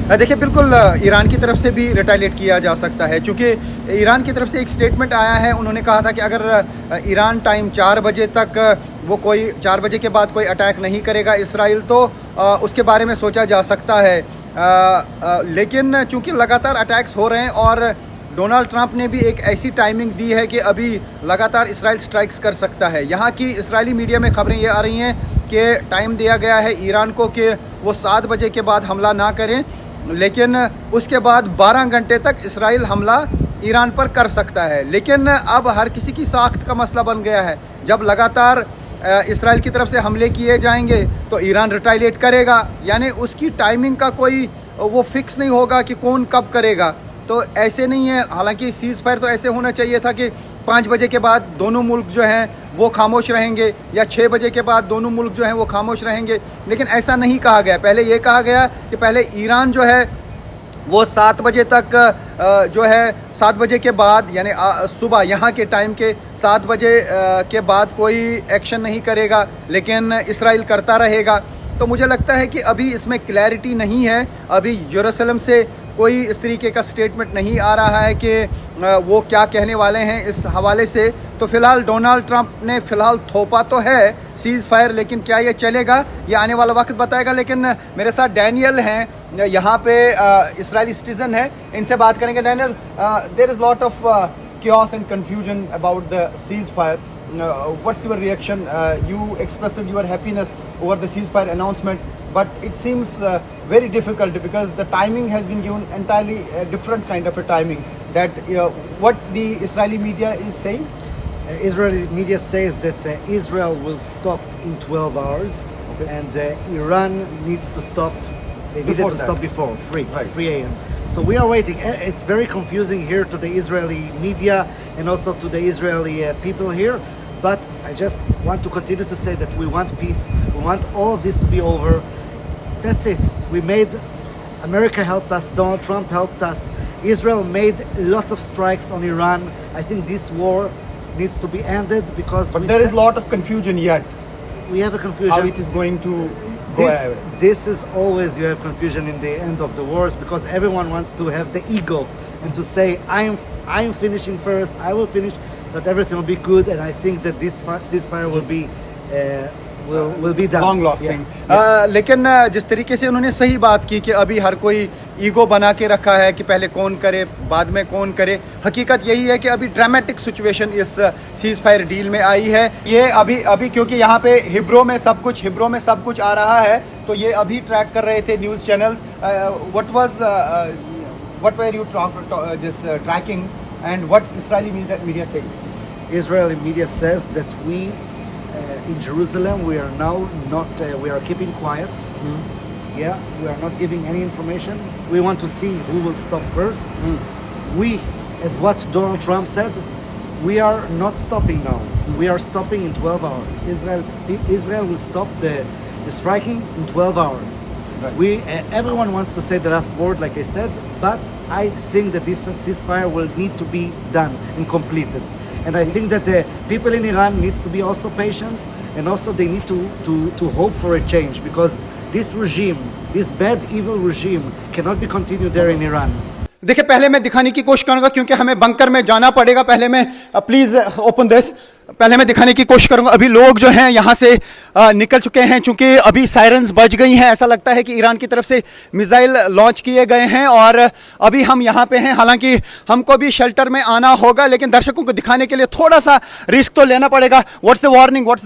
देखिए बिल्कुल ईरान की तरफ से भी रिटालिएट किया जा सकता है, क्योंकि ईरान की तरफ से एक स्टेटमेंट आया है। उन्होंने कहा था कि अगर ईरान टाइम 4 बजे तक वो कोई 4 बजे के बाद कोई अटैक नहीं करेगा इसराइल, तो उसके बारे में सोचा जा सकता है। लेकिन चूंकि लगातार अटैक्स हो रहे हैं और डोनाल्ड ट्रंप ने भी एक ऐसी टाइमिंग दी है कि अभी लगातार इसराइल स्ट्राइक्स कर सकता है। यहाँ की इसराइली मीडिया में खबरें ये आ रही हैं कि टाइम दिया गया है ईरान को कि वो 7 बजे के बाद हमला ना करें, लेकिन उसके बाद 12 घंटे तक इसराइल हमला ईरान पर कर सकता है। लेकिन अब हर किसी की साख्त का मसला बन गया है। जब लगातार इसराइल की तरफ से हमले किए जाएंगे तो ईरान रिटालिएट करेगा, यानी उसकी टाइमिंग का कोई वो फिक्स नहीं होगा कि कौन कब करेगा। तो ऐसे नहीं है, हालांकि सीज़ फायर तो ऐसे होना चाहिए था कि 5 बजे के बाद दोनों मुल्क जो हैं वो खामोश रहेंगे, या 6 बजे के बाद दोनों मुल्क जो हैं वो खामोश रहेंगे, लेकिन ऐसा नहीं कहा गया। पहले ये कहा गया कि पहले ईरान जो है वो 7 बजे तक जो है 7 बजे के बाद, यानी सुबह यहाँ के टाइम के 7 बजे के बाद कोई एक्शन नहीं करेगा, लेकिन इसराइल करता रहेगा। तो मुझे लगता है कि अभी इसमें क्लैरिटी नहीं है। अभी यरूशलेम से कोई इस तरीके का स्टेटमेंट नहीं आ रहा है कि वो क्या कहने वाले हैं इस हवाले से। तो फ़िलहाल डोनाल्ड ट्रंप ने फ़िलहाल थोपा तो है सीज़ फायर, लेकिन क्या ये चलेगा ये आने वाला वक्त बताएगा। लेकिन मेरे साथ डैनियल हैं, यहाँ पे इसराइली सिटीज़न है, इनसे बात करेंगे। Daniel, there is lot of chaos and confusion about the ceasefire. What's your reaction? You expressed your happiness over the ceasefire announcement, but it seems very difficult because the timing has been given entirely a different kind of a timing. That what the Israeli media is saying. Israeli media says that Israel will stop in 12 hours, Okay. and Iran needs to stop. They needed Before to that. stop before Right. 3 a.m. So we are waiting. It's very confusing here to the Israeli media and also to the Israeli people here. But I just want to continue to say that we want peace. We want all of this to be over. That's it. We made. America helped us. Donald Trump helped us. Israel made lots of strikes on Iran. I think this war needs to be ended because But there is a lot of confusion yet. we have a confusion. How it is going to go ahead. This is always you have confusion in the end of the wars because everyone wants to have the ego and to say I am finishing first, I will finish, but everything will be good, and I think that this ceasefire will be done. Long lasting. Yeah. लेकिन जिस तरीके से उन्होंने सही बात की कि अभी हर कोई ईगो बना के रखा है कि पहले कौन करे बाद में कौन करे, हकीकत यही है कि अभी ड्रामेटिक सिचुएशन इस सीज फायर डील में आई है। ये अभी क्योंकि यहाँ पे हिब्रो में सब कुछ आ रहा है, तो ये अभी ट्रैक कर रहे थे news channels. what were you just tracking, and what Israeli media says? Israeli media says that we in Jerusalem we are now not we are keeping quiet. Yeah, we are not giving any information. We want to see who will stop first. We, as what Donald Trump said, we are not stopping now. We are stopping in 12 hours. Israel will stop the striking in 12 hours. Right. Everyone wants to say the last word, like I said, but I think that this ceasefire will need to be done and completed. And I think that the people in Iran needs to be also patient, and also they need to hope for a change because this regime, this bad, evil regime cannot be continued there in Iran. देखिए पहले मैं दिखाने की कोशिश करूंगा क्योंकि हमें bunker में जाना पड़ेगा। पहले मैं प्लीज ओपन दिस, पहले मैं दिखाने की कोशिश करूंगा। अभी लोग जो हैं यहाँ से निकल चुके हैं, चूंकि अभी सायरन्स बज गई हैं। ऐसा लगता है कि ईरान की तरफ से मिसाइल लॉन्च किए गए हैं और अभी हम यहाँ पे हैं। हालांकि हमको भी शेल्टर में आना होगा, लेकिन दर्शकों को दिखाने के लिए थोड़ा सा रिस्क तो लेना पड़ेगा। What's the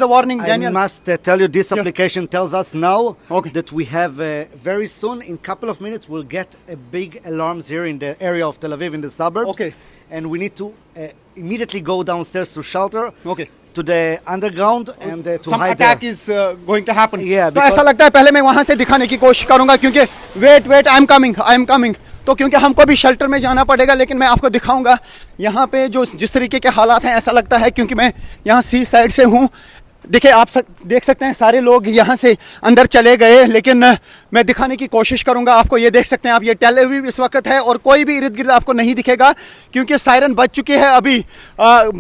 warning I must tell you, this application tells us now Okay. that we have very soon, in couple of minutes, we'll get a big alarms here in the area of Tel Aviv in the suburbs. Okay. And we need to immediately go downstairs to shelter, Okay. to the underground, and to Some hide attack there. is going to happen. Yeah, तो ऐसा लगता है पहले मैं वहां से दिखाने की कोशिश करूंगा क्योंकि वेट आई एम कमिंग। तो क्योंकि हमको भी शेल्टर में जाना पड़ेगा, लेकिन मैं आपको दिखाऊंगा यहाँ पे जो जिस तरीके के हालात हैं। ऐसा लगता है क्योंकि मैं यहाँ सी साइड से हूँ, देखिए आप देख सकते हैं सारे लोग यहाँ से अंदर चले गए, लेकिन मैं दिखाने की कोशिश करूँगा आपको। ये देख सकते हैं आप, ये टेल अवीव इस वक्त है और कोई भी इर्द गिर्द आपको नहीं दिखेगा क्योंकि सायरन बज चुके हैं। अभी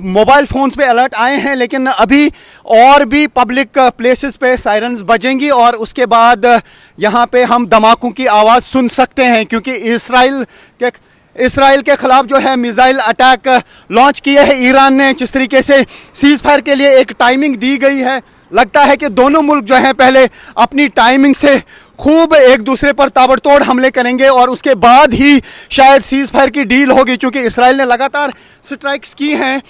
मोबाइल फ़ोन्स पे अलर्ट आए हैं, लेकिन अभी और भी पब्लिक प्लेसेस पे सायरन्स बजेंगी और उसके बाद यहाँ पे हम धमाकों की आवाज़ सुन सकते हैं क्योंकि इसराइल के ख़िलाफ़ जो है मिसाइल अटैक लॉन्च किए हैं ईरान ने। जिस तरीके से सीज़ फायर के लिए एक टाइमिंग दी गई है, लगता है कि दोनों मुल्क जो हैं पहले अपनी टाइमिंग से खूब एक दूसरे पर ताबड़तोड़ हमले करेंगे और उसके बाद ही शायद सीज़ फायर की डील होगी, क्योंकि इसराइल ने लगातार स्ट्राइक्स की हैं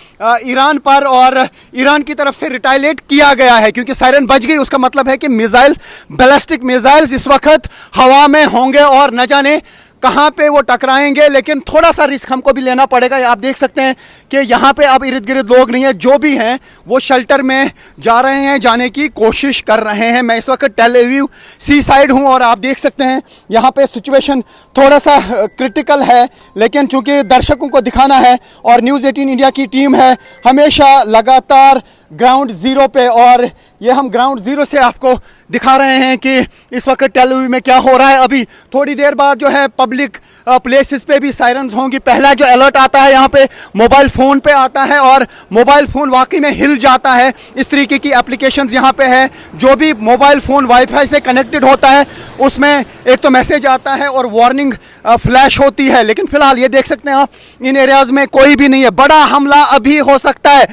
ईरान पर और ईरान की तरफ से रिटालिएट किया गया है। क्योंकि सायरन बज गई उसका मतलब है कि मिसाइल्स, बैलिस्टिक मिसाइल्स इस वक्त हवा में होंगे और न जाने कहाँ पे वो टकराएंगे। लेकिन थोड़ा सा रिस्क हमको भी लेना पड़ेगा। आप देख सकते हैं कि यहाँ पे अब इर्द गिर्द लोग नहीं है, जो भी हैं वो शेल्टर में जा रहे हैं, जाने की कोशिश कर रहे हैं। मैं इस वक्त टेल अवीव सी साइड हूँ और आप देख सकते हैं यहाँ पे सिचुएशन थोड़ा सा क्रिटिकल है, लेकिन चूंकि दर्शकों को दिखाना है और न्यूज़ 18 इंडिया की टीम है हमेशा लगातार ग्राउंड ज़ीरो पे, और ये हम ग्राउंड ज़ीरो से आपको दिखा रहे हैं कि इस वक्त टेल अवीव में क्या हो रहा है। अभी थोड़ी देर बाद जो है पब्लिक प्लेसेस पे भी सायरन्स होंगी। पहला जो अलर्ट आता है यहाँ पे मोबाइल फ़ोन पे आता है और मोबाइल फ़ोन वाकई में हिल जाता है। इस तरीके की एप्लीकेशंस यहाँ पे है, जो भी मोबाइल फ़ोन वाईफाई से कनेक्टेड होता है उसमें एक तो मैसेज आता है और वार्निंग फ्लैश होती है। लेकिन फ़िलहाल ये देख सकते हैं आप, इन एरियाज़ में कोई भी नहीं है। बड़ा हमला अभी हो सकता है।